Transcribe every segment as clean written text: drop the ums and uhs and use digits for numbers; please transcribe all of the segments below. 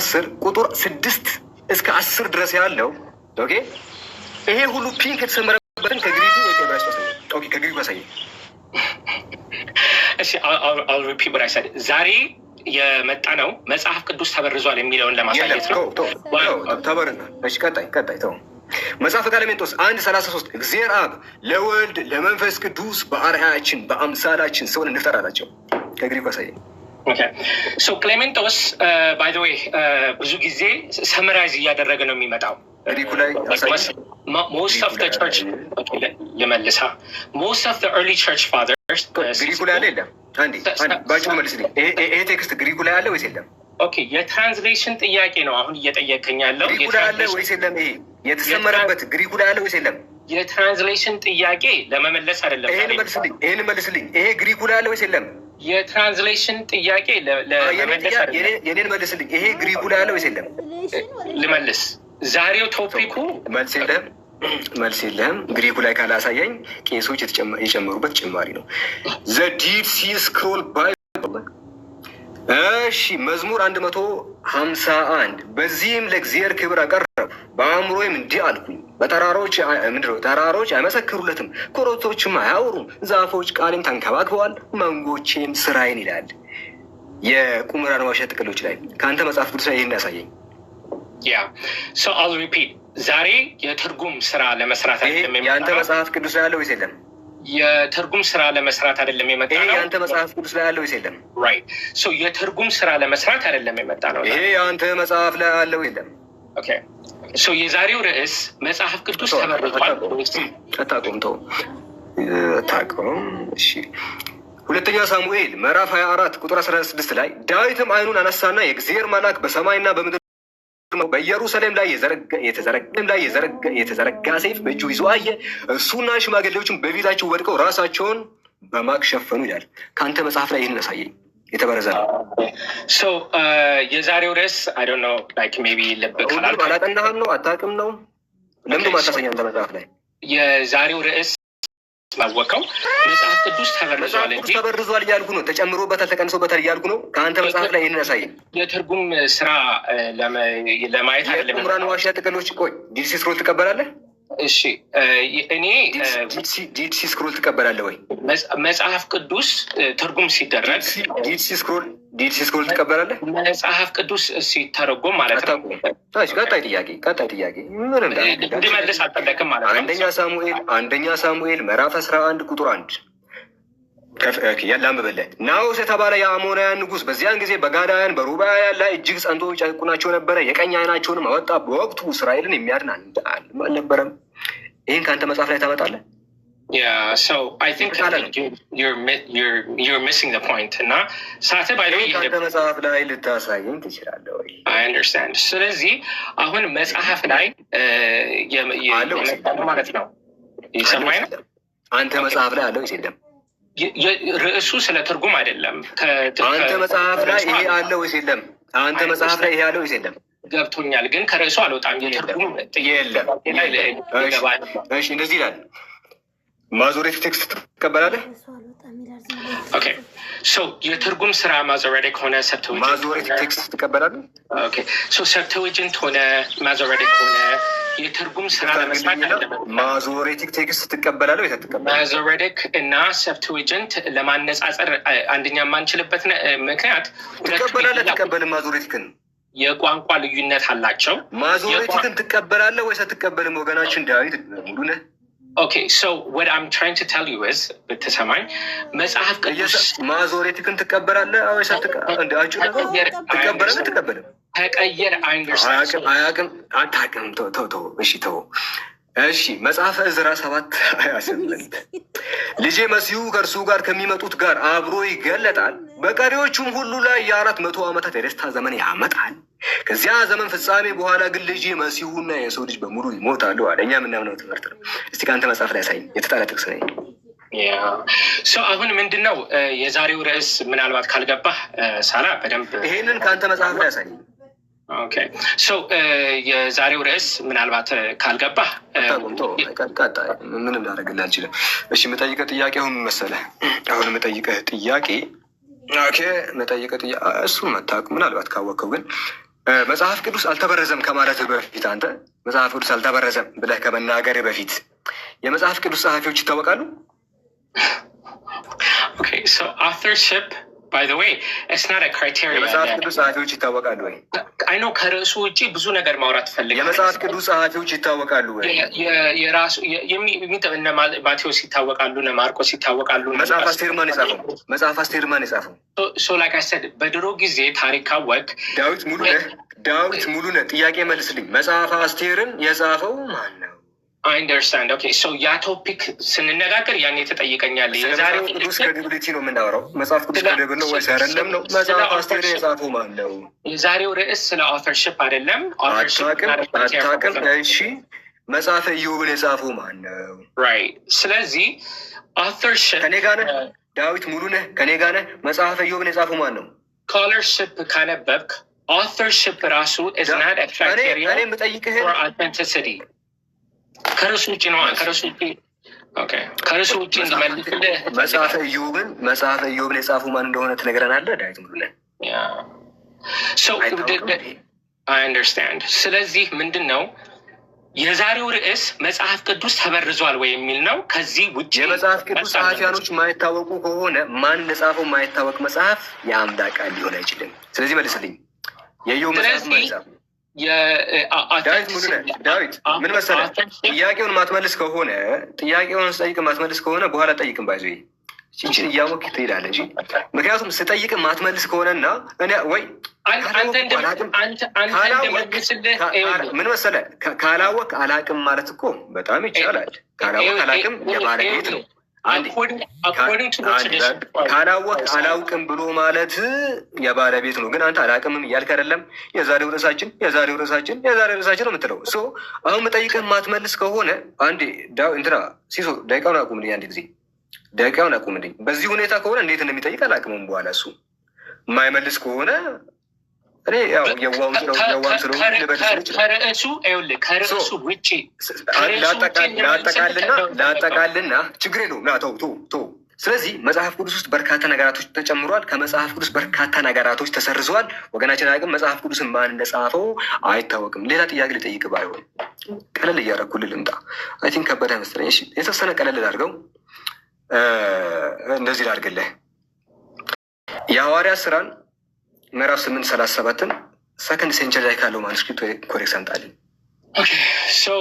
10 ቁጥር 6 እስከ 10 ድረስ ያለው ኦኬ። ይሄ ሁሉ ፒንክ የተሰመረበትን ከግሪኩ ወይ ከዕብራይስጥ ያሳየኝ። ኦኬ ከግሪኩ ያሳየኝ። እሺ I'll repeat what I said. ዛሬ የመጣ ነው መጽሐፍ ቅዱስ ተበርዟል የሚለውን ለማሳየት ነው። ተበርዟል። እሺ ቀጣይ ተው። መጽሐፈ ቀሌምንጦስ 1:33 እግዚአብሔር አብ ለወልድ ለመንፈስ ቅዱስ በአርአያችን በአምሳላችን ሰውን እንፍጠር አላቸው። ከግሪኩ ያሳየኝ። ሶ ክሌሜንጦስ ባይ ዘ ዌይ ብዙ ጊዜ ሰመራይዝ እያደረገ ነው የሚመጣው። ግሪኩ ላይ most of the church ለመልሳ most of the early church fathers ግሪኩ ላይ አለ የለም? አንዴ ባጭሩ መልስልኝ። ይሄ ቴክስት ግሪኩ ላይ አለ ወይስ የለም? ኦኬ የትራንስሌሽን ጥያቄ ነው አሁን እየጠየቀኝ ያለው። ግሪኩ ላይ አለ ወይስ የለም? ይሄ የተሰመረበት ግሪኩ ላይ አለ ወይስ የለም? የትራንስሌሽን ጥያቄ ለመመለስ አይደለም። ይሄን መልስልኝ። ይሄ ግሪኩ ላይ አለ ወይስ የለም? የትራንስሌሽን ጥያቄ ለመመለስ አይደለም። የኔን መልስልኝ። ይሄ ግሪኩ ላይ አለ ወይስ የለም? ልመልስ። ዛሬው ቶፒኩ መልስ የለም። ግሪኩ ላይ ካላሳየኝ ቄሶች የጨመሩበት ጭማሪ ነው። ዘ ዲድ ሲ ስክሮል ባይ እሺ መዝሙር 151 በዚህም ለእግዚአብሔር ክብር አቀረብ በአእምሮዬም እንዲህ አልኩኝ በተራሮች ተራሮች አይመሰክሩለትም፣ ኮረብቶችም አያወሩም፣ ዛፎች ቃሌን ተንከባክበዋል፣ መንጎቼም ስራዬን ይላል። የቁምራን ዋሻ ጥቅሎች ላይ ከአንተ መጽሐፍ ቅዱስ ላይ ይህን ያሳየኝ። so I'll repeat ዛሬ የትርጉም ስራ ለመስራት አይደለም የመጣው። የአንተ መጽሐፍ ቅዱስ ላይ ያለው ወይስ የለም? የትርጉም ስራ ለመስራት አይደለም የመጣ ነው። የአንተ መጽሐፍ ቅዱስ ላይ ያለው ወይስ የለም? ራይት ሶ የትርጉም ስራ ለመስራት አይደለም የመጣ ነው። ይሄ የአንተ መጽሐፍ ላይ ያለው የለም? ኦኬ ሶ የዛሬው ርዕስ መጽሐፍ ቅዱስ ተበርዟል። አታውቀውም? እሺ ሁለተኛ ሳሙኤል ምዕራፍ 24 ቁጥር 16 ላይ ዳዊትም ዓይኑን አነሳና የእግዚአብሔር መልአክ በሰማይና በምድር በኢየሩሳሌም ላይ የተዘረጋ ሰይፍ በእጁ ይዞ አየ። እሱና ሽማግሌዎችም በፊታቸው ወድቀው ራሳቸውን በማቅ ሸፈኑ ይላል። ከአንተ መጽሐፍ ላይ ይህን ያሳየኝ። የተበረዘ ነው። የዛሬው ርዕስ አይ ዶንት ኖ ላይክ ሜቢ አላጠናህም ነው አታውቅም ነው? ለምንድን ማታሳኝ አንተ መጽሐፍ ላይ? የዛሬው ርዕስ ማወቀው መጽሐፍ ቅዱስ ተበርዟል እንጂ ተበርዟል እያልኩ ነው። ተጨምሮበታል ተቀንሶበታል እያልኩ ነው። ከአንተ መጽሐፍ ላይ ይህን ያሳየኝ። የትርጉም ስራ ለማየት አይደለም። ቁምራን ዋሻ ጥቅሎች ቆይ ዲሲ ስክሮል ትቀበላለህ? እሺ እኔ ዲሲ ስክሮል ትቀበላለህ ወይ? መጽሐፍ ቅዱስ ትርጉም ሲደረግ ዲሲ ስክሮል ትቀበላለህ? መጽሐፍ ቅዱስ ሲተረጎም ማለት ነው። ቀጣይ ጥያቄ ምንም እንድመልስ አልጠበቅም ማለት ነው። አንደኛ ሳሙኤል ምዕራፍ 11 ቁጥር 1 ያላምበለ ናዖስ የተባለ የአሞናውያን ንጉሥ በዚያን ጊዜ በጋዳውያን በሩባውያን ላይ እጅግ ጸንቶ ይጨቁናቸው ነበረ። የቀኝ ዓይናቸውንም አወጣ። በወቅቱ እስራኤልን የሚያድን አልነበረም። ይህን ከአንተ መጽሐፍ ላይ ታመጣለህ? So I think you're missing the point. እና ሳተ ባይሎ ከአንተ መጽሐፍ ላይ ልታሳየኝ ትችላለህ ወይ? I understand። ስለዚህ አሁን መጽሐፍ ላይ ማለት ነው ይሰማኝ ነው። አንተ መጽሐፍ ላይ አለው የለም? ርዕሱ ስለ ትርጉም አይደለም። አንተ መጽሐፍ ላይ ይሄ አለ ወይስ የለም? አንተ መጽሐፍ ላይ ይሄ አለ ወይስ የለም? ገብቶኛል፣ ግን ከርዕሱ አልወጣም። የትርጉም የለም። እሺ እንደዚህ ይላል። ማዞሬቲክ ቴክስት ትቀበላለህ? ኦኬ ሶ የትርጉም ስራ ማዞሬቲክ ሆነ ማዞሬቲክ ቴክስት ትቀበላለህ? ኦኬ ሶ ሰብተዊጀንት ሆነ ማዞሬቲክ ሆነ የትርጉም ስራ ለመስራት ማዞሬቲክ ቴክስት ትቀበላለህ ወይ? ማዞሬቲክ እና ሰብተዊጀንት ለማነጻጸር አንደኛ የማንችልበት ምክንያት ትቀበልም ማዞሬቲክን የቋንቋ ልዩነት አላቸው። ማዞሬቲክን ትቀበላለህ ወይስ አትቀበልም? ወገናችን ዳዊት ሙሉ ነህ። ኦኬ ሶ what I'm trying to tell you is ብትሰማኝ መጽሐፍ ቅዱስ ማዞሬቲክን ትቀበላለህ ወይስ አትቀበልም? ተቀየር አታውቅም። ተው እሺ ተው እሺ። መጽሐፈ ዕዝራ 7:28 ልጄ መሲሁ ከእርሱ ጋር ከሚመጡት ጋር አብሮ ይገለጣል፣ በቀሪዎቹም ሁሉ ላይ የ400 ዓመታት የደስታ ዘመን ያመጣል። ከዚያ ዘመን ፍጻሜ በኋላ ግን ልጄ መሲሁና የሰው ልጅ በሙሉ ይሞታሉ አለ። እኛ የምናምነው ትምህርት ነው። እስቲ ከአንተ መጽሐፍ ላይ ያሳይ። የተጣለ ጥቅስ ነኝ። አሁን ምንድን ነው የዛሬው ርዕስ? ምናልባት ካልገባህ ሳላ በደንብ ይሄንን ከአንተ መጽሐፍ ላይ ያሳይ። ኦኬ ሶ የዛሬው ርዕስ ምናልባት ካልገባህ ምንም ላደርግልህ አልችልም። እሺ የምጠይቀህ ጥያቄ አሁን መሰለህ? አሁን የምጠይቀህ ጥያቄ እሱን መታወቅ ምናልባት ካወቅኸው ግን መጽሐፍ ቅዱስ አልተበረዘም ከማለት በፊት አንተ መጽሐፍ ቅዱስ አልተበረዘም ብለህ ከመናገር በፊት የመጽሐፍ ቅዱስ ጸሐፊዎች ይታወቃሉ? Okay, so authorship, by the way, it's not a criteria. የመጽሐፍ ቅዱስ ጸሐፊዎች ይታወቃሉ ወይ? I know ከርዕሱ ውጪ ብዙ ነገር ማውራት ፈልጋለሁ። የመጽሐፍ ቅዱስ ጸሐፊዎች ይታወቃሉ ወይ? የራሱ እነ ማቴዎስ ይታወቃሉ፣ እነ ማርቆስ ይታወቃሉ። መጽሐፍ አስቴር ማን የጻፈው? መጽሐፍ አስቴር ማን የጻፈው? So like I said, በድሮ ጊዜ ታሪክ አወቅ ዳዊት ሙሉነህ ጥያቄ መልስልኝ። መጽሐፍ አስቴርን የጻፈው ማን ነው? I understand. Okay, so ያ ቶፒክ ስንነጋገር ያኔ ተጠይቀኛለህ። የዛሬው ቅዱስ ክሬዲቢሊቲ ነው የምናወራው። መጽሐፍ ቅዱስ ክሬዲብል ነው ወይስ አይደለም ነው? መጽሐፍ አስቴር የጻፈው ማን ነው? የዛሬው ርዕስ ስለ አውተርሺፕ አይደለም። አታውቅም? እሺ፣ መጽሐፈ ኢዮብን የጻፈው ማን ነው? ራይት። ስለዚህ አውተርሺፕ ከኔ ጋር ነህ? ዳዊት ሙሉነህ ከኔ ጋር ነህ? መጽሐፈ ኢዮብን የጻፈው ማን ነው? ስኮለርሺፕ ካነበብክ አውተርሺፕ ራሱ is not a criteria for authenticity። ከርዕሱ ውጭ ነው። ከርዕሱ ውጭ እንድመልስልህ መጽሐፈ ኢዮብን የጻፉ ማን እንደሆነ ትነግረናለህ? ዳዊት ሙሉነህ። I understand። ስለዚህ ምንድን ነው የዛሬው ርዕስ መጽሐፍ ቅዱስ ተበርዟል ወይ የሚል ነው። ከዚህ ውጭ የመጽሐፍ ቅዱስ ጸሐፊያኖች ማይታወቁ ከሆነ ማን ለጻፈው ማይታወቅ መጽሐፍ የአምላክ ቃል ሊሆን አይችልም። ስለዚህ መልስልኝ። የኢዮብ መጽሐፍ ማይጻፍ ዳዊት ምን መሰለህ፣ ጥያቄውን ማትመልስ ከሆነ ማትመልስ ከሆነ በኋላ ጠይቅም ባይዞ ይችን እያወቅ ትሄዳለህ እንጂ ምክንያቱም ስጠይቅ ማትመልስ ከሆነና እኔ ወይ ምን መሰለህ ካላወቅ አላቅም ማለት እኮ በጣም ይቻላል። ካላወቅ አላቅም የባለቤት ነው። ካላወቅ አላውቅም ብሎ ማለት የባለቤት ነው። ግን አንተ አላቅምም እያልክ አይደለም። የዛሬው ርዕሳችን ነው የምትለው። አሁን የምጠይቅህ ማትመልስ ከሆነ አንዴ እንትና ሲሶ ደቂቃውን አቁምልኝ፣ አንድ ጊዜ ደቂቃውን አቁምልኝ። በዚህ ሁኔታ ከሆነ እንዴት እንደሚጠይቅ አላቅምም። በኋላ እሱ የማይመልስ ከሆነ እኔ ያው የዋም ከርዕሱ ውጭ ላጠቃልና ችግር የለውም። ተው። ስለዚህ መጽሐፍ ቅዱስ ውስጥ በርካታ ነገራቶች ተጨምሯል። ከመጽሐፍ ቅዱስ በርካታ ነገራቶች ተሰርዘዋል። ወገናችን አቅም መጽሐፍ ቅዱስን ማን እንደጻፈው አይታወቅም። ሌላ ጥያቄ ልጠይቅ ባይሆን ቀለል እያደረኩልህ ልምጣ። አይ ቲንክ ከበደ መሰለኝ። እሺ የተወሰነ ቀለል ላድርገው። እንደዚህ ላድርግልህ። የሐዋርያት ሥራን ምዕራፍ 8:37 ሰከንድ ሴንቸሪ ላይ ካለው ማኑስክሪፕት ኮሬክት አምጣልኝ። So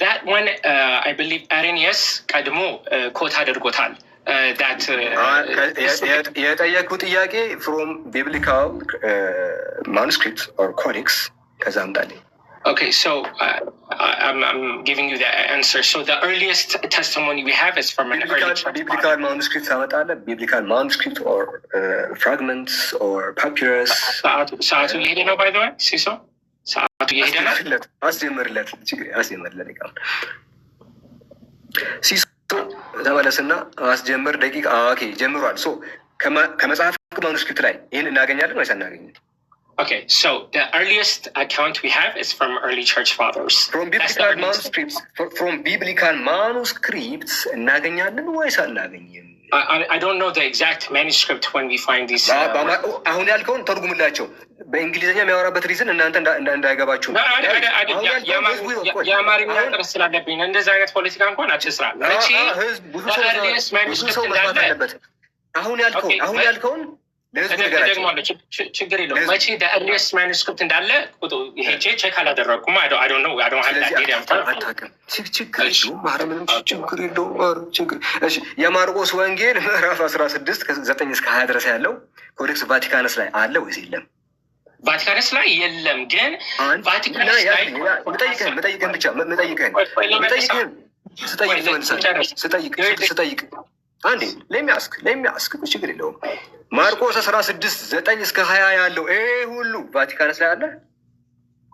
that one I believe Arrhenius ቀድሞ ኮት አድርጎታል። የጠየኩት ጥያቄ ፍሮም ቢብሊካል ማኑስክሪፕት ኦር ኮዴክስ ከዛ አምጣልኝ። Okay, so I'm giving you the answer. So the earliest testimony we have is from an early church. Biblical manuscripts አመጣለህ? Biblical manuscript or fragments or papyrus? ሰዓቱ እየሄደ ነው። by the way, ሲሶ ሰዓቱ እየሄደ ነው። አስጀምርለት ሲሶ ተመለስና አስጀምር ደቂቃ። ኦኬ ጀምሯል። ከመጽሐፍ ማኑስክሪፕት ላይ ይህን እናገኛለን ወይስ አናገኝም? Okay, so the earliest account we have is from early church fathers. From biblical manuscripts እናገኛለን ወይስ አናገኝም? I don't know the exact manuscript when we find these. አሁን ያልከውን ተርጉምላቸው። በእንግሊዝኛ የሚያወራበት ሪዝን እናንተ እንዳይገባችሁ የአማርኛ ጥረት ስላለብኝ እንደዚህ አይነት ፖለቲካ እንኳን አትስራ። ብዙ ሰው መስማት አለበት። አሁን ያልከውን ችግር የለውም። መቼ ኤርሊየስት ማኑስክሪፕት እንዳለ ሄጄ ቼክ አላደረኩም። የማርቆስ ወንጌል ምዕራፍ 16 9-20 ድረስ ያለው ኮዴክስ ቫቲካንስ ላይ አለ ወይስ የለም? ቫቲካንስ ላይ የለም። ግን ቫቲካንስ ላይ ስጠይቅ አንዴ ለሚያስክ ችግር የለውም። ማርቆስ 16 9-20 ያለው ይሄ ሁሉ ቫቲካንስ ላይ አለ።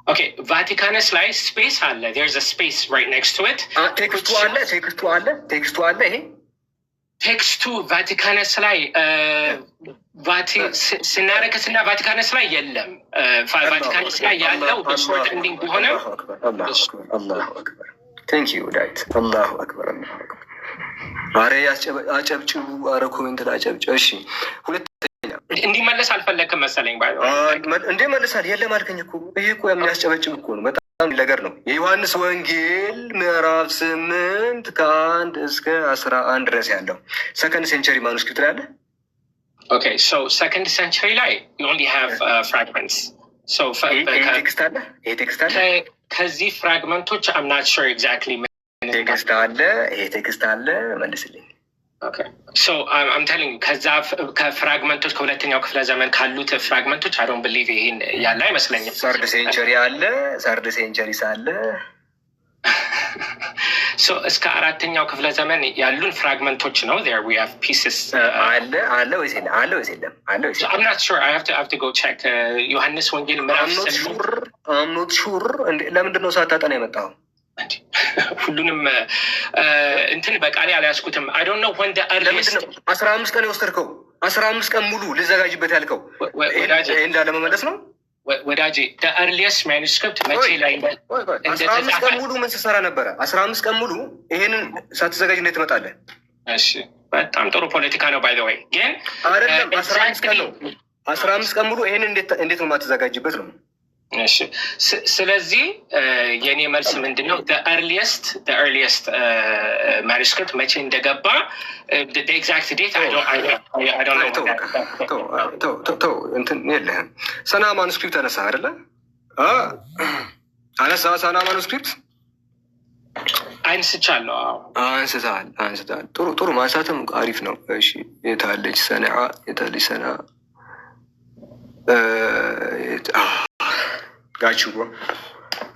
ኦኬ ቫቲካንስ ላይ ስፔስ አለ። there's a space right next to it። ቴክስቱ አለ። ይሄ ቴክስቱ ቫቲካንስ ላይ ስናረከስና ቫቲካንስ ላይ የለም። ቫቲካንስ ላይ ያለው በሾርት ኤንዲንግ ቢሆንም አላሁ አክበር። ቴንክ ዩ ዳዊት። አላሁ አክበር። አረ አጨብጭቡ። አረ ኮሜንት ላይ አጨብጭቡ። እሺ ሁለተኛ እንዲመለስ አልፈለግክም መሰለኝ። እንዴ መልሳል የለም አልከኝ እኮ። ይሄ እኮ የሚያስጨበጭብ እኮ ነው። በጣም ነገር ነው። የዮሐንስ ወንጌል ምዕራፍ 8 ከ1 እስከ 11 ድረስ ያለው ሰከንድ ሴንቸሪ ማኑስክሪፕት ላይ አለ። ኦኬ ሶ ሰከንድ ሴንቸሪ ላይ you only have fragments. So ቴክስት አለ። ይሄ ቴክስት አለ። ከዚህ ፍራግመንቶች I'm not sure exactly ቴክስት አለ። ይሄ ቴክስት አለ። መልስልኝ። ሶ I'm telling you ከዛ ከፍራግመንቶች ከሁለተኛው ክፍለ ዘመን ካሉት ፍራግመንቶች I don't believe ይሄን ያለ አይመስለኝም። ሰርድ ሴንቸሪ አለ። ሰርድ ሴንቸሪ ሳለ ሶ እስከ አራተኛው ክፍለ ዘመን ያሉን ፍራግመንቶች ነው። there we have pieces አለ ወይስ የለም? አለ ወይስ የለም? አለ ወይስ I'm not sure. I have to go check. ዮሐንስ ወንጌል ምዕራፍ I'm not sure ለምንድን ነው ሳታጠና የመጣው? ሁሉንም እንትን በቃሌ አልያዝኩትም። I don't know when the earliest 15 ቀን የወሰድከው 15 ቀን ሙሉ ልዘጋጅበት ያልከው ይሄ እንዳለ መመለስ ነው ወዳጄ። the earliest manuscript መቼ ላይ 15 ቀን ሙሉ ምን ስትሰራ ነበረ? 15 ቀን ሙሉ ይሄንን ሳትዘጋጅ እንዴት ትመጣለህ? እሺ በጣም ጥሩ ፖለቲካ ነው by the way። ግን አይደለም 15 ቀን ነው። 15 ቀን ሙሉ ይሄንን እንዴት ነው የማትዘጋጅበት ነው? እሺ ስለዚህ የኔ መልስ ምንድን ነው? the earliest manuscript መቼ እንደገባ the exact date I don't know። እንትን የለህም። ሰና ማኑስክሪፕት አነሳ አይደለ? አነሳ ሰና ማኑስክሪፕት አንስቻለሁ። አንስተሃል። ጥሩ ማንሳትም አሪፍ ነው። እሺ የታለች ሰንዓ? የታለች ሰንዓ? ጋችሁ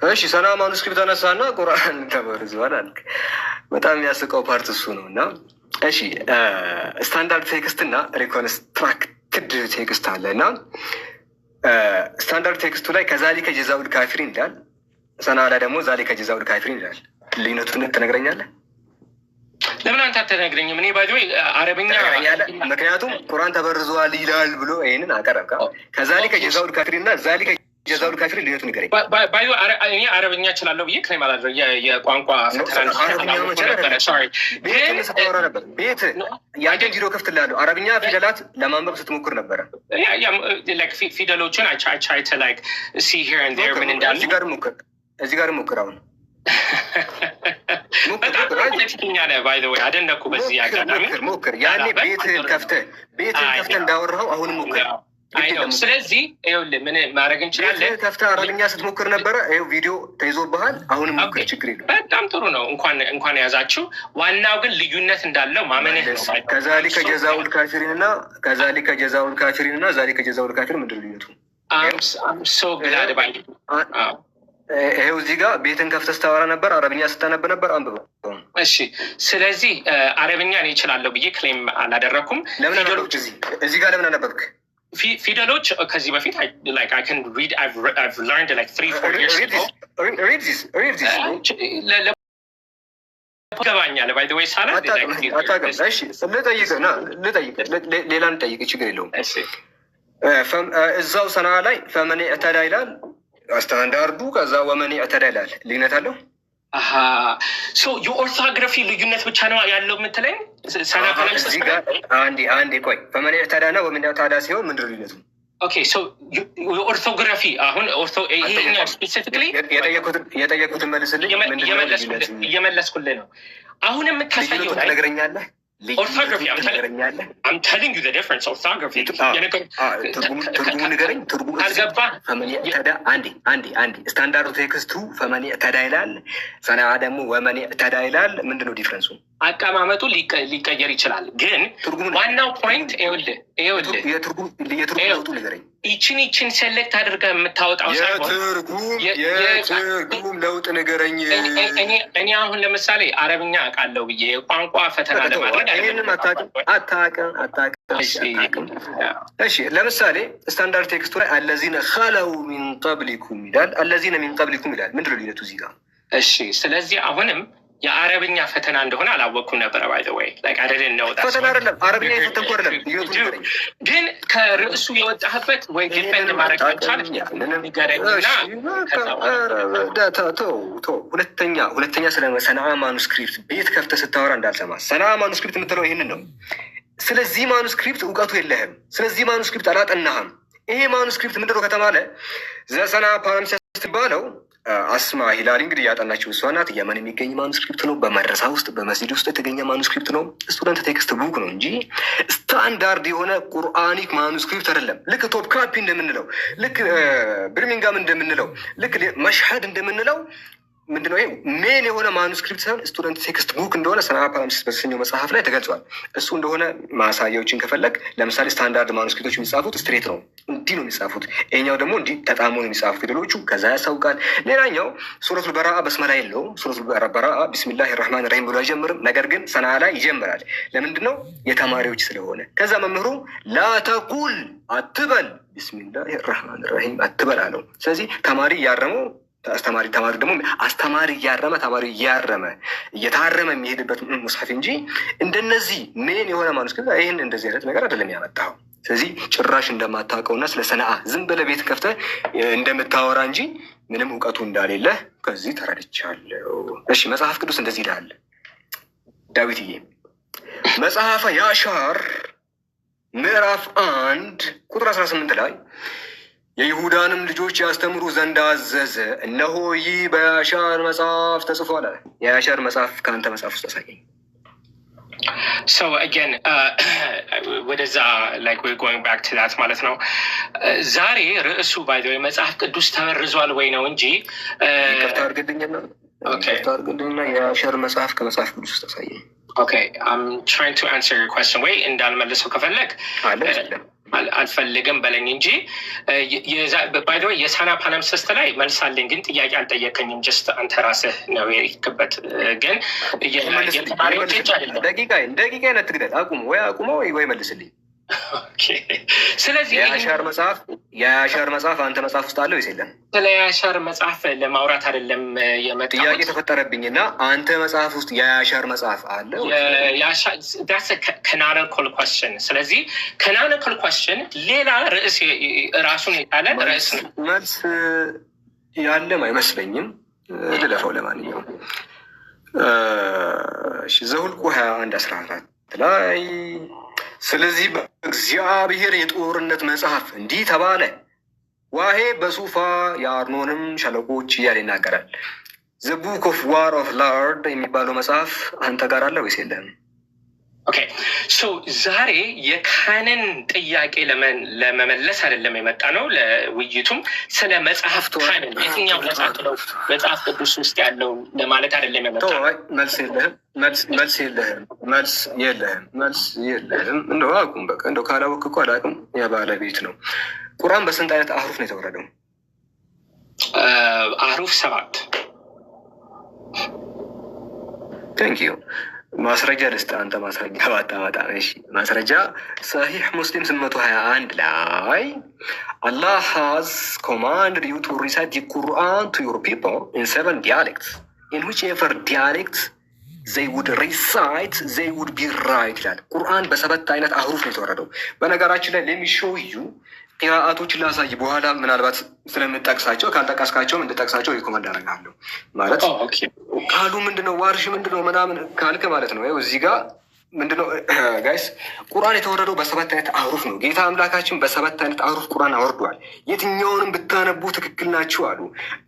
እሺ ሰና ማኑስክሪፕት አነሳና ቁርአን ተበርዟል አልክ። በጣም የሚያስቀው ፓርት እሱ ነው። እና እሺ ስታንዳርድ ቴክስት እና ሪኮንስትራክትድ ቴክስት አለ። እና ስታንዳርድ ቴክስቱ ላይ ከዛሊከ ጀዛኡል ካፊሪን ይላል። ሰና ላይ ደግሞ ዛሊከ ጀዛኡል ካፊሪን ይላል። ልዩነቱን ትነግረኛለህ? ለምን አንተ አትነግረኝም? እኔ ባይዘ አረብኛ ምክንያቱም ቁርአን ተበርዟል ይላል ብሎ ይሄንን አቀረብካ። ከዛሊከ ጀዛኡል ካፊሪን እና ዛሊከ ጀዛኡል ካፊሪን ልዩነቱን ንገረኝ። ባይዘ እኔ አረብኛ እችላለሁ ብዬ ክሌም አላደረግም። የቋንቋ ፈተና ነበር። ቤት ያንተ ቪዲዮ ከፍትልሃለሁ። አረብኛ ፊደላት ለማንበብ ስትሞክር ነበረ። ፊደሎችን ምን እንዳሉ እዚህ ጋር ሞክር። አሁን አደነኩ። በዚህ አጋጣሚ ሞክር። ያኔ ቤትህን ከፍተህ እንዳወራኸው አሁንም ሞክር። ስለዚህ ይኸውልህ ምን ማድረግ እንችላለን? ከፍተህ አረብኛ ስትሞክር ነበረ። ይኸው ቪዲዮ ተይዞብሃል። አሁንም ሞክር፣ ችግር የለም። በጣም ጥሩ ነው። እንኳን የያዛችሁ። ዋናው ግን ልዩነት እንዳለው ማመንህ ነው። ከዛሊከ ጀዛኡል ካፊሪን እና ዛሊከ ጀዛኡል ካፊሪን ምንድን ነው ልዩነቱ? ይሄው እዚህ ጋር ቤትን ከፍተህ ስታወራ ነበር፣ አረብኛ ስታነብ ነበር። አንብበው። እሺ ስለዚህ አረብኛ እኔ እችላለሁ ብዬ ክሌም አላደረኩም። ለምን አነበብክ? እዚህ ጋር ለምን አነበብክ? ፊደሎች ከዚህ በፊት ገባኛል። ባይ ዘ ወይ ሳላ ሌላ እንጠይቅ፣ ችግር የለውም። እዛው ሰና ላይ ፈመን ዕተዳ ይላል ስታንዳርዱ። ከዛ ወመን ዕተዳ ይላል። ልዩነት አለው። የኦርቶግራፊ ልዩነት ብቻ ነው ያለው የምትለኝ? አንዴ ቆይ። ፈመን ዕተዳ እና ወመን ዕተዳ ሲሆን ምንድን ነው ልዩነቱ? ኦኬ የኦርቶግራፊ አሁን ይሄኛው ስፔሲፊክሊ የጠየቁትን መልስልኝ። እየመለስኩልህ ነው። አሁን የምታሳየው ትነግረኛለህ? orthography. I'm telling you the difference. Orthography. ትርጉሙ ንገረኝ። ትርጉሙ አንዴ ስታንዳርዱ ቴክስቱ ፈመን ዕተዳ ይላል፣ ሰንዓ ደግሞ ወመን ዕተዳ ይላል። ምንድን ነው ዲፍረንሱ? አቀማመጡ ሊቀየር ይችላል፣ ግን ዋናው ፖይንት ይኸውልህ የትርጉም ለውጡ ንገረኝ። ይችን ሴሌክት አድርገህ የምታወጣው የትርጉም ለውጥ ንገረኝ። እኔ አሁን ለምሳሌ አረብኛ አውቃለሁ ብዬ የቋንቋ ፈተና ለማድረግ አታውቅም። እሺ ለምሳሌ ስታንዳርድ ቴክስቱ ላይ አለዚነ ኸለው ሚን ቀብሊኩም ይላል፣ አለዚነ ሚን ቀብሊኩም ይላል። ምንድን ነው ልዩነቱ እዚህ ጋር? እሺ ስለዚህ አሁንም የአረብኛ ፈተና እንደሆነ አላወቅኩም ነበረ። ባይ ዘ ወይ ፈተና አይደለም፣ አረብኛ የፈተንኩ አይደለም። ግን ከርዕሱ የወጣህበት ወይ ዲፔንድ ማድረግ አልቻል ንገረኝና ሁለተኛ ስለ ሰንዓ ማኑስክሪፕት ቤት ከፍተህ ስታወራ እንዳልሰማ። ሰንዓ ማኑስክሪፕት የምትለው ይህንን ነው። ስለዚህ ማኑስክሪፕት እውቀቱ የለህም። ስለዚህ ማኑስክሪፕት አላጠናህም። ይሄ ማኑስክሪፕት ምንድን ነው ከተባለ ዘሰና ፓራምሲያስ ባለው አስማ ሂላሊ እንግዲህ ያጠናችው እሷ ናት። የመን የሚገኝ ማኑስክሪፕት ነው። በመድረሳ ውስጥ በመስጂድ ውስጥ የተገኘ ማኑስክሪፕት ነው። ስቱደንት ቴክስት ቡክ ነው እንጂ ስታንዳርድ የሆነ ቁርአኒክ ማኑስክሪፕት አይደለም። ልክ ቶፕ ካፒ እንደምንለው፣ ልክ ብርሚንጋም እንደምንለው፣ ልክ መሽሀድ እንደምንለው ምንድነው ይሄ ሜን የሆነ ማኑስክሪፕት ሳይሆን ስቱደንት ቴክስት ቡክ እንደሆነ ሰነአ ፓራምሲስ በተሰኘው መጽሐፍ ላይ ተገልጿል። እሱ እንደሆነ ማሳያዎችን ከፈለግ ለምሳሌ ስታንዳርድ ማኑስክሪፕቶች የሚጻፉት ስትሬት ነው፣ እንዲህ ነው የሚጻፉት። ይሄኛው ደግሞ እንዲህ ተጣሞ ነው የሚጻፉት ፊደሎቹ፣ ከዛ ያሳውቃል። ሌላኛው ሱረቱል በራአ በስመላ የለውም። ሱረቱል በራአ ቢስሚላሂ ራህማን ራሂም ብሎ አይጀምርም። ነገር ግን ሰነአ ላይ ይጀምራል። ለምንድን ነው? የተማሪዎች ስለሆነ። ከዛ መምህሩ ላተቁል አትበል ቢስሚላሂ ራህማን ራሂም አትበል አለው። ስለዚህ ተማሪ ያረመው ተማሪ ደግሞ አስተማሪ እያረመ ተማሪ እያረመ እየታረመ የሚሄድበት ሙስሐፍ እንጂ እንደነዚህ ሜን የሆነ ማኑስክሪፕት ይህን እንደዚህ አይነት ነገር አይደለም ያመጣው። ስለዚህ ጭራሽ እንደማታውቀውና ስለ ሰነአ ዝም ብለህ ቤት ከፍተህ እንደምታወራ እንጂ ምንም እውቀቱ እንዳሌለ ከዚህ ተረድቻለሁ። እሺ መጽሐፍ ቅዱስ እንደዚህ ይላል። ዳዊትዬ መጽሐፈ ያሻር ምዕራፍ 1 ቁጥር 18 ላይ የይሁዳንም ልጆች ያስተምሩ ዘንድ አዘዘ። እነሆ ይህ በያሻር መጽሐፍ ተጽፏል አለ። የያሻር መጽሐፍ ከአንተ መጽሐፍ ውስጥ አሳየኝ። So again, ወደዛ like we're going back to that ማለት ነው። ዛሬ ርዕሱ by the way መጽሐፍ ቅዱስ ተበርዟል ወይ ነው እንጂ ይቅርታ አድርግልኝና የያሻር መጽሐፍ ከመጽሐፍ ቅዱስ ውስጥ አሳየኝ። Okay, I'm trying to answer your question ወይ እንዳልመልሰው ከፈለግ አልፈልግም በለኝ እንጂ ባይ ዘ ወይ የሰነአ ፓራምሲስ ላይ መልስ አለኝ፣ ግን ጥያቄ አልጠየቀኝም። ጀስት አንተ ራስህ ነው የሄድክበት። ግን የተማሪዎች እጅ አይደለም። ደቂቃ አይነት ትግደል። አቁመው ወይ መልስልኝ። ስለዚህ የያሻር መጽሐፍ አንተ መጽሐፍ ውስጥ አለው ወይስ የለም? ስለ ያሻር መጽሐፍ ለማውራት አይደለም የመጣሁት። ጥያቄ ተፈጠረብኝና አንተ መጽሐፍ ውስጥ የያሻር መጽሐፍ አለ? ካኖኒካል ኳስችን። ስለዚህ ካኖኒካል ኳስችን ሌላ ርዕስ ራሱን የቻለ ርዕስ ነው። መልስ ያለም አይመስለኝም። ልለፈው ለማንኛውም ዘኍልቍ 21:14 ላይ ስለዚህ በእግዚአብሔር የጦርነት መጽሐፍ እንዲህ ተባለ፣ ዋሄ በሱፋ የአርኖንም ሸለቆች እያለ ይናገራል። ዘ ቡክ ኦፍ ዋር ኦፍ ላርድ የሚባለው መጽሐፍ አንተ ጋር አለ ወይስ የለም? ኦኬ ሶ ዛሬ የካህንን ጥያቄ ለመመለስ አይደለም የመጣ ነው። ለውይይቱም ስለ መጽሐፍ ካህንን የትኛው መጽሐፍ ነው መጽሐፍ ቅዱስ ውስጥ ያለው ለማለት አይደለም የመጣ ነው። መልስ የለህም። እንደው አቁም በቃ። እንደው ካላወቅህ እኮ አላውቅም። የባለቤት ነው። ቁርአን በስንት አይነት አህሩፍ ነው የተወረደው? አህሩፍ 7። ቴንኪዩ። ማስረጃ ልስጥ። አንተ ማስረጃ ባታመጣ እሺ። ማስረጃ ሰሒሕ ሙስሊም 821 ላይ አላህ ሃዝ ኮማንድድ ዩ ቱ ሪሳይት ዲ ቁርአን ቱ ዩር ፒፕል ኢን 7 dialects in whichever dialect they would recite they would be right ይላል። ቁርአን በ7 አይነት አህሩፍ ነው የተወረደው። በነገራችን ላይ ለሚሾዩ ቂራአቶችን ላሳይ በኋላ ምናልባት ስለምጠቅሳቸው ካልጠቀስካቸውም እንድጠቅሳቸው ሪኮመንድ አደርጋለሁ። ማለት ቃሉ ምንድነው ዋርሽ ምንድነው ምናምን ካልክ ማለት ነው። እዚህ ጋር ምንድነው ጋይስ ቁርአን የተወረደው በ7 አይነት አህሩፍ ነው። ጌታ አምላካችን በ7 አይነት አህሩፍ ቁርአን አወርዷል። የትኛውንም ብታነቡ ትክክል ናችሁ አሉ።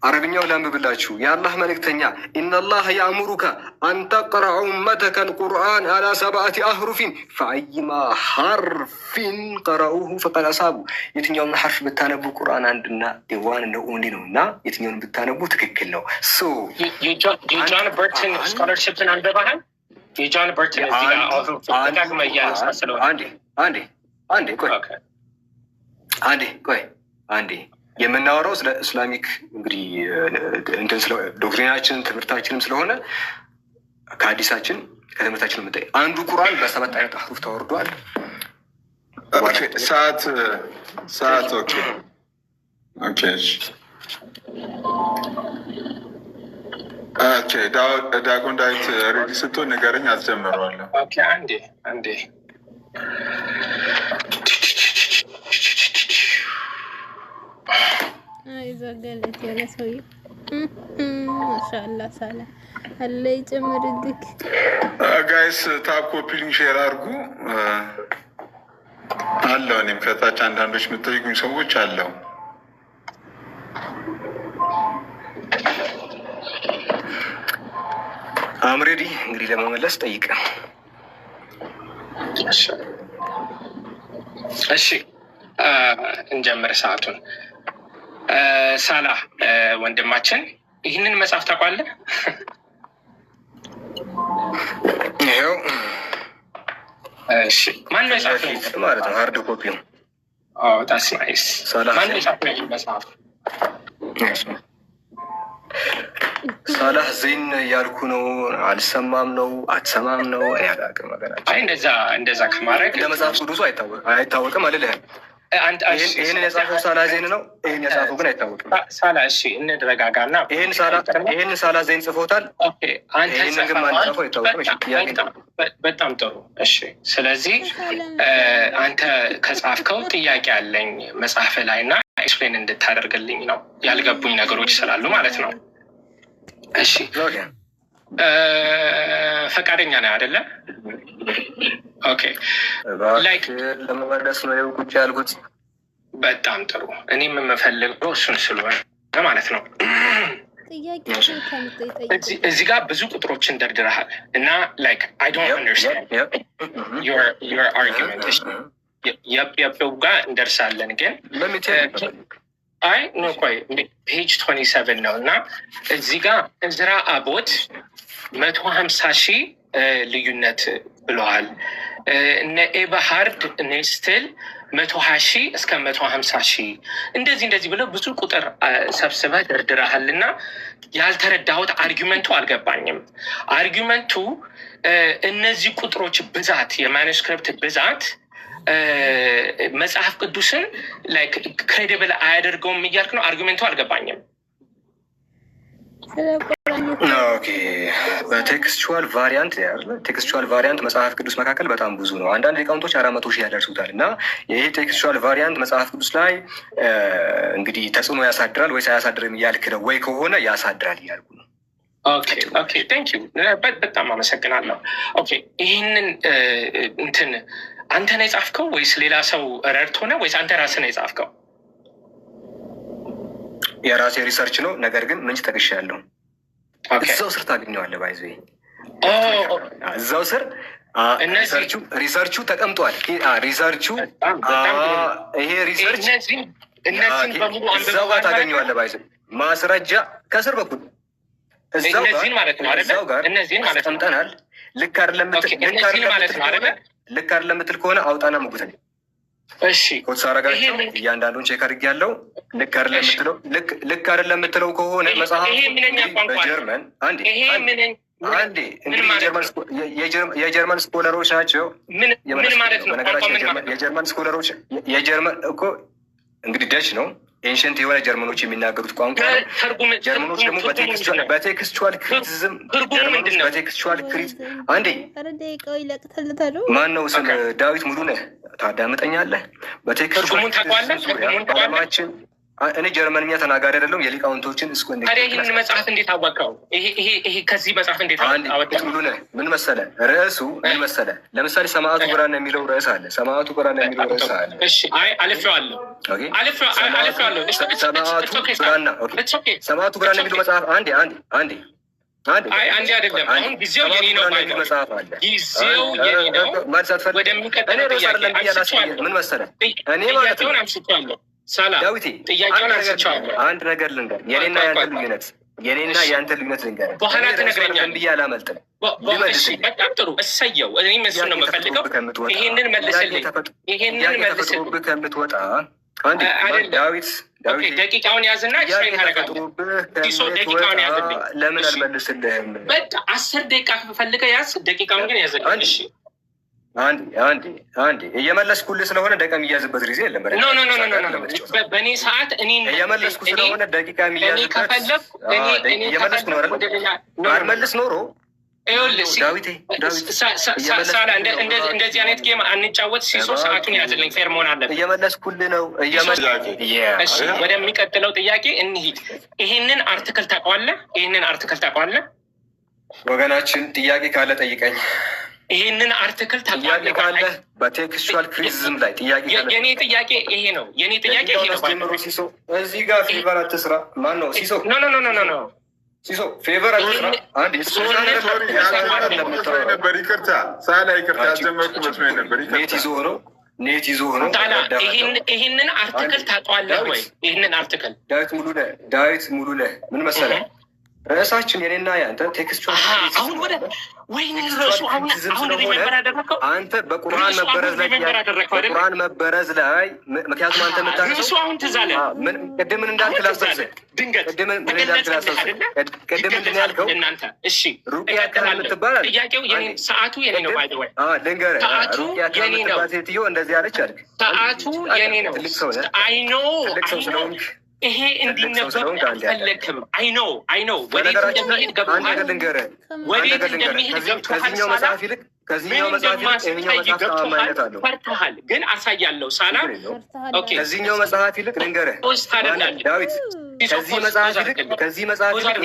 አረብኛው ላንብብላችሁ። የአላህ መልእክተኛ ኢነላህ ያእሙሩከ አንተቅረኡ ኡመተከ ልቁርአን አላ 7 አህሩፊን ፈአይማ ሐርፊን ቀረኡሁ ፈቀድ አሳቡ። የትኛውን ሐርፍ ብታነቡ ቁርአን አንድና ዲዋን ነው ኦንሊ ነው እና የትኛውን ብታነቡ ትክክል ነው። ሶ የጆን በርተን ስኮላርሽፕን አንብበሃል? የጆን በርተን እዚህ ጋር ደጋግመ እያነሳ ስለሆነ አንዴ የምናወራው ስለ እስላሚክ እንግዲህ እንትን ስለ ዶክትሪናችን ትምህርታችንም ስለሆነ ከአዲሳችን ከትምህርታችን የምታይ አንዱ ቁርአን በ7 አይነት አህሩፍ ተወርዷል። ሰዓት ኦኬ ዳጎን ዳዊት ሬዲ ስትሆን ንገረኝ፣ አስጀምረዋለሁ። አንዴ ይዘጋለት ያለ ሰውዬው ማሻአላ ሳላ አለ ይጨምርልክ። ጋይስ ታፕ ኮፒሊንግ ሼር አድርጉ አለው። እኔም ከታች አንዳንዶች የምትጠይቁኝ ሰዎች አለው። አምሬዲ እንግዲህ ለመመለስ ጠይቀ። እሺ እንጀምር ሰዓቱን። ሳላህ ወንድማችን ይህንን መጽሐፍ ታውቃለህ? ይኸው እሺ፣ ማን ነው የጻፈው ማለት ነው? ሃርድ ኮፒ ነው። ዳስ ናይስ። ማን ነው የጻፈው መጽሐፍ? ሳላህ ዜን እያልኩ ነው። አልሰማም ነው አትሰማም ነው አላውቅም። አይ እንደዛ ከማድረግ ለመጽሐፍ ቅዱሱ አይታወቅም አልልህም። ይህንን የጻፈው ሳላህ ዜን ነው። ይህን የጻፈው ግን አይታወቅም። ሳላህ እሺ፣ እንረጋጋና ይህን ሳላህ ዜን ጽፎታል። ይህንን ግን ማን ጻፈው አይታወቅም። በጣም ጥሩ። እሺ፣ ስለዚህ አንተ ከጻፍከው ጥያቄ አለኝ መጽሐፍ ላይ እና ኤክስፕሌን እንድታደርግልኝ ነው። ያልገቡኝ ነገሮች ስላሉ ማለት ነው። እሺ፣ ፈቃደኛ ነህ አይደለ? ኦኬ፣ ላይክ ለመመለስ ነው ቁጭ ያልኩት። በጣም ጥሩ። እኔም የምፈልገው እሱን ስለሆነ ማለት ነው። እዚህ ጋር ብዙ ቁጥሮችን ደርድረሃል እና ላይክ አይ ዶንት አንደርስታንድ ዩር አርጊመንት። የው ጋር እንደርሳለን ግን አይ ኖ ቆይ ፔጅ 27 ነው እና እዚህ ጋር እዝራ አቦት 150,000 ልዩነት ብለዋል። እነ ኤባሃርድ ኔስትል 120,000 እስከ 150,000 እንደዚህ ብለው ብዙ ቁጥር ሰብስበህ ደርድረሃል እና ያልተረዳሁት አርጊመንቱ አልገባኝም። አርጊመንቱ እነዚህ ቁጥሮች ብዛት የማኑስክሪፕት ብዛት መጽሐፍ ቅዱስን ላይክ ክሬዲብል አያደርገውም እያልክ ነው። አርጊመንቱ አልገባኝም። ኦኬ፣ በቴክስቹዋል ቫሪያንት መጽሐፍ ቅዱስ መካከል በጣም ብዙ ነው። አንዳንድ ሊቃውንቶች 400,000 ያደርሱታል እና ይሄ ቴክስቹዋል ቫሪያንት መጽሐፍ ቅዱስ ላይ እንግዲህ ተጽዕኖ ያሳድራል ወይስ አያሳድርም እያልክ ነው ወይ? ከሆነ ያሳድራል እያልኩ ነው። ኦኬ ቴንክ ዩ በጣም አመሰግናለሁ። ኦኬ፣ ይህንን እንትን አንተ ነው የጻፍከው ወይስ ሌላ ሰው ረድቶ ነው ወይስ አንተ ራስህ ነው የጻፍከው? የራሴ ሪሰርች ነው። ነገር ግን ምንጭ ጠቅሻለሁ። እዛው ስር ታገኘዋለህ። ባይዘ እዛው ስር ሪሰርቹ ተቀምጧል። ሪሰርቹ ይሄ ሪሰርች እዛው ጋር ታገኘዋለህ። ባይዘ ማስረጃ ከስር በኩል እነዚህን ማለት ነው አይደለ? እነዚህን ማለት አስቀምጠናል። ልክ አይደለም የምትል ከሆነ አውጣና ሙጉተኝ። እሺ ኮት ሳረጋቸው እያንዳንዱን ቼክ አድርጌያለሁ። ልክ አይደለም የምትለው ከሆነ መጽሐፍ በጀርመን የጀርመን ስኮለሮች ናቸው። የጀርመን ስኮለሮች የጀርመን እኮ እንግዲህ ደች ነው ኤንሸንት የሆነ ጀርመኖች የሚናገሩት ቋንቋ ነው። ጀርመኖች ደግሞ በቴክስቹዋል ክሪቲዝም በቴክስቹዋል አንዴ ማን ነው ስም ዳዊት ሙሉ ነህ ታዳምጠኛለህ? በቴክስቹዋል በዓለማችን እኔ ጀርመንኛ ተናጋሪ አይደለሁም። የሊቃውንቶችን እስኮ ይህን መጽሐፍ እንዴት አወቀው? ይሄ ከዚህ መጽሐፍ እንዴት አወቀው? ሙሉ ነህ ምን መሰለ ርዕሱ ምን መሰለ? ለምሳሌ ሰማዕቱ ብራና የሚለው ርዕስ አለ። ሰማዕቱ ብራና የሚለው ርዕስ አለ። እሺ አይ አልፌዋለሁ። ሰማዕቱ ብራና የሚለው መጽሐፍ አንዴ አይደለም። አሁን ጊዜው የኔ ነው። መጽሐፍ አለ። ጊዜው የኔ ነው። ወደሚቀጥለው ጥያቄ ምን መሰለ እኔ ማለት ነው አንስቻለሁ። ዳዊቴ አንድ ነገር ልንገር፣ የኔና ያንተ ልዩነት ልንገር። በኋላ ትነግረኛለህ ብዬ አላመልጥም። በጣም ጥሩ እሰየው። እኔም እሱን ነው የምፈልገው። ይሄንን መልስልኝ። ከምትወጣ ዳዊት ደቂቃውን ያዝና ደቂቃውን ያዝልኝ። ለምን አልመልስልህም? በቃ 10 ደቂቃ ፈልገህ ያዝ። ደቂቃውን ግን ያዝልኝ። እሺ አንዴ እየመለስኩልህ ስለሆነ ደቂቃ የሚያዝበት ጊዜ የለም። በእኔ ሰዓት እየመለስኩ ስለሆነ ደቂቃ የሚያዝበት እየመለስኩ ነው። አልመልስ ኖሮ ዳዊቴ ሳላ እንደዚህ አይነት ጌም አንጫወት። ሲሶ ሰዓቱን ያዝልኝ። ፌር መሆን አለብን። እየመለስኩልህ ነው። ወደሚቀጥለው ጥያቄ እንሂድ። ይህንን አርቲክል ታውቀዋለህ? ይህንን አርቲክል ታውቀዋለህ? ወገናችን ጥያቄ ካለ ጠይቀኝ። ይህንን አርቲክል ጥያቄ ካለ በቴክስቹዋል ክሪቲሲዝም ላይ ጥያቄ ካለ የኔ ጥያቄ ይሄ ነው። የኔ ጥያቄ ይሄ ነው። ሲሶ እዚህ ጋር ፌቨር አትስራ። ማን ነው ሲሶ? ኖ ሲሶ ፌቨር አትስራ። አንድ ነበር። ይቅርታ ሳላ ይቅርታ አስጀመርኩ መስሎኝ ነበር። ኔት ይዞ ሆኖ ይህንን አርቲክል ታውቀዋለህ ወይ? ይህንን አርቲክል ዳዊት ሙሉ ነህ። ምን መሰለህ ርዕሳችን የኔና ያንተ ቴክስቹዋል አሁን ወደ ወይኔ ርዕሱ አሁን ሪሜምበር አደረከው አንተ በቁርአን መበረዝ ላይ ምክንያቱም አንተ የምታነሳው ርዕሱ አሁን ትዝ አለ። ቅድምን እንዳልክላሰብህ ድንገት ቅድምን እንዳልከው እናንተ እሺ ሩቅያ ከምትባል ጥያቄው የኔ ሰዓቱ የኔ ነው። ባይ ዘ ወይ ልንገርህ ሩቅያ ከምትባል ሴትዮ እንደዚህ አለች አልክ። ሰዓቱ የኔ ነው። አይ ኖ ይሄ እንዲነበብ አልፈለግም። አይ ኖ ወዴት እንደሚሄድ ገብቶሃል። ወዴት እንደሚሄድ ገብቶሃል። ከዚህኛው መጽሐፍ ይልቅ ይሄኛው መጽሐፍ ተአማኝነት አለው። ፈርተሃል፣ ግን አሳያለሁ። ሳላ ከዚህኛው መጽሐፍ ይልቅ ልንገርህ ዳዊት፣ ከዚህ መጽሐፍ ይልቅ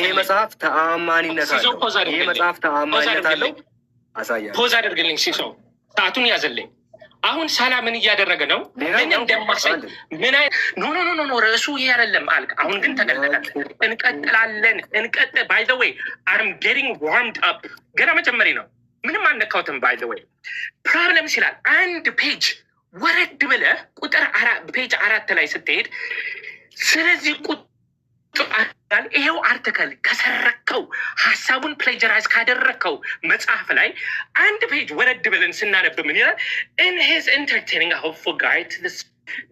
ይሄ መጽሐፍ ተአማኒነት አለው። ይሄ መጽሐፍ ተአማኒነት አለው። አሳያለሁ። ፖዝ አድርግልኝ ሲሶ፣ ሰዓቱን ያዘልኝ። አሁን ሳላ ምን እያደረገ ነው? ምን እንደማሳይ ምን አይ ኖ ርዕሱ ይሄ አይደለም አልክ። አሁን ግን ተገለጠ። እንቀጥላለን። ባይ ዘ ዌይ አም ጌቲንግ ዋርምድ አፕ። ገና መጀመሪያ ነው። ምንም አልነካሁትም። ባይ ዘ ዌይ ፕሮብለምስ ይላል። አንድ ፔጅ ወረድ ብለህ ቁጥር ፔጅ 4 ላይ ስትሄድ ስለዚህ ይሄው አርቲክል ከሰረከው ሀሳቡን ፕሌጀራይዝ ካደረከው መጽሐፍ ላይ አንድ ፔጅ ወረድ ብለን ስናነብ ምን ይላል? In his entertaining a hopeful guide to this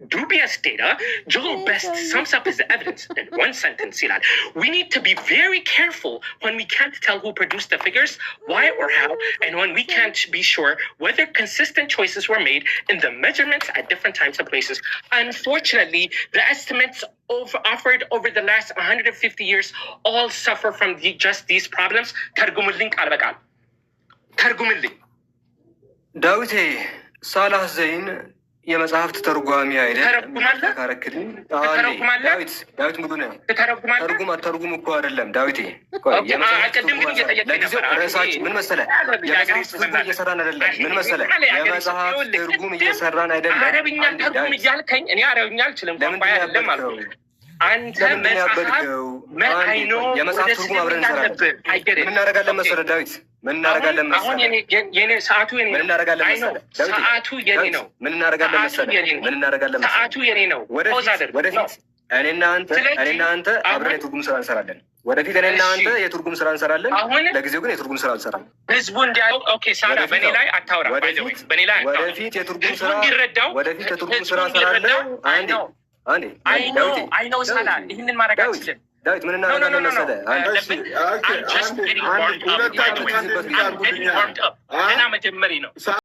dubious data, Joel Best sums up his evidence in one sentence ይላል. We need to be very careful when we can't tell who produced the figures, why or how, and when we can't be sure whether consistent choices were made in the measurements at different times and places. Unfortunately, the estimates offered over the last 150 years all suffer from just these problems. ተርጉምልኝ ቃል በቃል ተርጉምልኝ። ዳዊቴ ሳላህ ዘይን የመጽሐፍት ተርጓሚ አይደል? ዳዊት ሙሉ ነው። ተርጉም እኮ አይደለም ዳዊቴ። ምን መሰለህ የመጽሐፍት ትርጉም እየሰራን አይደለም። ምን መሰለህ የመጽሐፍት ትርጉም እየሰራን አይደለም። አረብኛ ተርጉም እያልከኝ እኔ አረብኛ አልችልም። ቋንቋ አይደለም አልኩ። አንተ የመጽሐፍ ትርጉም አብረን እንሰራለን። ምን እናደርጋለን መሰለህ ዳዊት? ምን እናደርጋለን መሰለህ? ሰዓቱ የኔ ነው። ሰዓቱ የኔ ነው። ምን እናደርጋለን መሰለህ? ሰዓቱ የኔ ነው። ወደፊት እኔና አንተ አብረን የትርጉም ስራ እንሰራለን። ወደፊት እኔና አንተ የትርጉም ስራ እንሰራለን። ለጊዜው ግን የትርጉም ስራ እንሰራለን። ህዝቡ እንዲያውቅ። ኦኬ ሳላ በኔ ላይ አታውራ። በኔ ላይ ወደፊት የትርጉም ስራ እንዲረዳው እንሰራለን። አይ ነው ሳላ ይህንን ማድረግ አልችልም። ዳዊት ምን እናደርጋለን መሰለህ? ገና መጀመሪያ ነው።